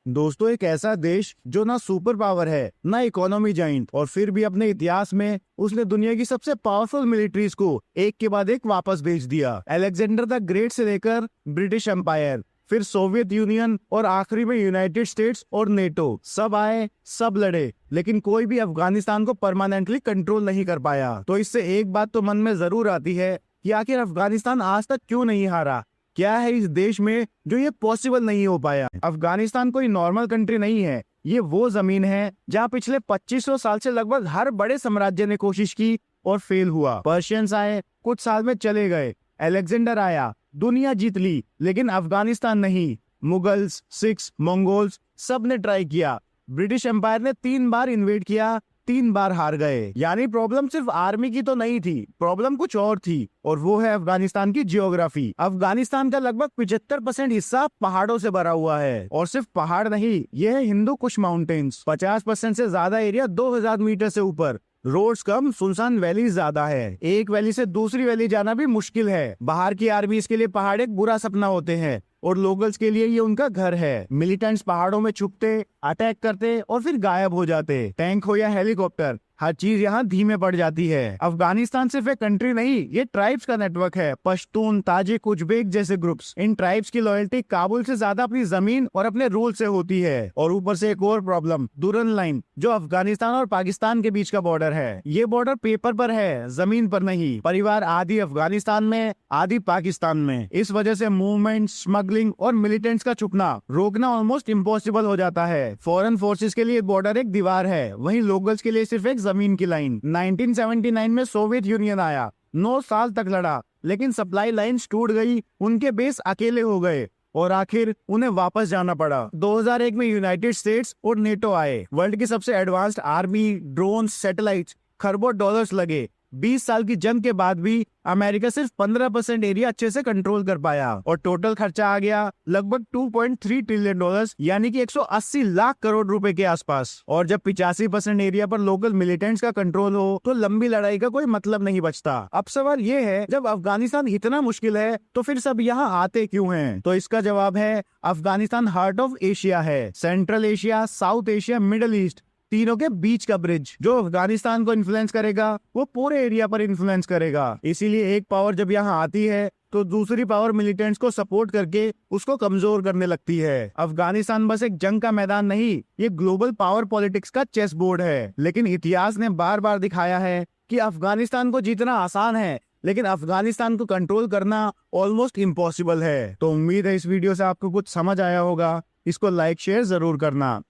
दोस्तों, एक ऐसा देश जो ना सुपर पावर है ना इकोनॉमी जाइंट, और फिर भी अपने इतिहास में उसने दुनिया की सबसे पावरफुल मिलिट्रीज को एक के बाद एक वापस भेज दिया। अलेक्जेंडर द ग्रेट से लेकर ब्रिटिश एम्पायर, फिर सोवियत यूनियन और आखिरी में यूनाइटेड स्टेट्स और नेटो, सब आए, सब लड़े, लेकिन कोई भी अफगानिस्तान को परमानेंटली कंट्रोल नहीं कर पाया। तो इससे एक बात तो मन में जरूर आती है कि आखिर अफगानिस्तान आज तक क्यों नहीं हारा? क्या है इस देश में जो ये पॉसिबल नहीं हो पाया? अफगानिस्तान कोई नॉर्मल कंट्री नहीं है। ये वो जमीन है जहाँ पिछले 2500 साल से लगभग हर बड़े साम्राज्य ने कोशिश की और फेल हुआ। पर्शियंस आए, कुछ साल में चले गए। अलेक्जेंडर आया, दुनिया जीत ली, लेकिन अफगानिस्तान नहीं। मुगल्स, सिख्स, मंगोल्स, सब ने ट्राई किया। ब्रिटिश एम्पायर ने 3 बार इन्वेड किया, 3 बार हार गए। यानी प्रॉब्लम सिर्फ आर्मी की तो नहीं थी, प्रॉब्लम कुछ और थी, और वो है अफगानिस्तान की जियोग्राफी। अफगानिस्तान का लगभग 75% हिस्सा पहाड़ों से भरा हुआ है, और सिर्फ पहाड़ नहीं, ये है हिंदू कुश माउंटेन्स। 50% से ज्यादा एरिया 2000 मीटर से ऊपर। रोड्स कम, सुनसान वैली ज्यादा है। एक वैली से दूसरी वैली जाना भी मुश्किल है। बाहर की आर्मी इसके लिए पहाड़ एक बुरा सपना होते हैं, और लोकल्स के लिए ये उनका घर है। मिलिटेंट्स पहाड़ों में छुपते, अटैक करते और फिर गायब हो जाते। टैंक हो या हेलीकॉप्टर, हर चीज यहाँ धीमे पड़ जाती है। अफगानिस्तान सिर्फ एक कंट्री नहीं, ये ट्राइब्स का नेटवर्क है। पश्तून, ताजिक, उज्बेक जैसे ग्रुप्स। इन ट्राइब्स की लॉयल्टी काबुल से ज्यादा अपनी जमीन और अपने रूल से होती है। और ऊपर से एक और प्रॉब्लम, दुरन लाइन, जो अफगानिस्तान और पाकिस्तान के बीच का बॉर्डर है। ये बॉर्डर पेपर पर है, जमीन पर नहीं। परिवार आधी अफगानिस्तान में, आधी पाकिस्तान में। इस वजह से मूवमेंट, स्मगलिंग और मिलिटेंट्स का छुपना रोकना ऑलमोस्ट इम्पॉसिबल हो जाता है। फॉरेन फोर्सेस के लिए बॉर्डर एक दीवार है, वहीं लोकल्स के लिए सिर्फ एक जमीन की लाइन। 1979 में सोवियत यूनियन आया, 9 साल तक लड़ा, लेकिन सप्लाई लाइंस टूट गई, उनके बेस अकेले हो गए, और आखिर उन्हें वापस जाना पड़ा। 2001 में यूनाइटेड स्टेट्स और नेटो आए। वर्ल्ड की सबसे एडवांस्ड आर्मी, ड्रोन, सैटेलाइट्स, खरबों डॉलर्स लगे। 20 साल की जंग के बाद भी अमेरिका सिर्फ 15% एरिया अच्छे से कंट्रोल कर पाया, और टोटल खर्चा आ गया लगभग $2.3 ट्रिलियन, यानी कि 180 लाख करोड़ रुपए के आसपास। और जब 85% एरिया पर लोकल मिलिटेंट्स का कंट्रोल हो, तो लंबी लड़ाई का कोई मतलब नहीं बचता। अब सवाल ये है, जब अफगानिस्तान इतना मुश्किल है, तो फिर सब यहाँ आते क्यों हैं? तो इसका जवाब है, अफगानिस्तान हार्ट ऑफ एशिया है। Central Asia, south Asia, middle east, तीनों के बीच का ब्रिज। जो अफगानिस्तान को इन्फ्लुएंस करेगा, वो पूरे एरिया पर इन्फ्लुएंस करेगा। इसीलिए एक पावर जब यहाँ आती है, तो दूसरी पावर मिलिटेंट्स को सपोर्ट करके उसको कमजोर करने लगती है। अफगानिस्तान बस एक जंग का मैदान नहीं, ये ग्लोबल पावर पॉलिटिक्स का चेस बोर्ड है। लेकिन इतिहास ने बार बार दिखाया है कि अफगानिस्तान को जीतना आसान है, लेकिन अफगानिस्तान को कंट्रोल करना ऑलमोस्ट इम्पॉसिबल है। तो उम्मीद है इस वीडियो से आपको कुछ समझ आया होगा। इसको लाइक शेयर जरूर करना।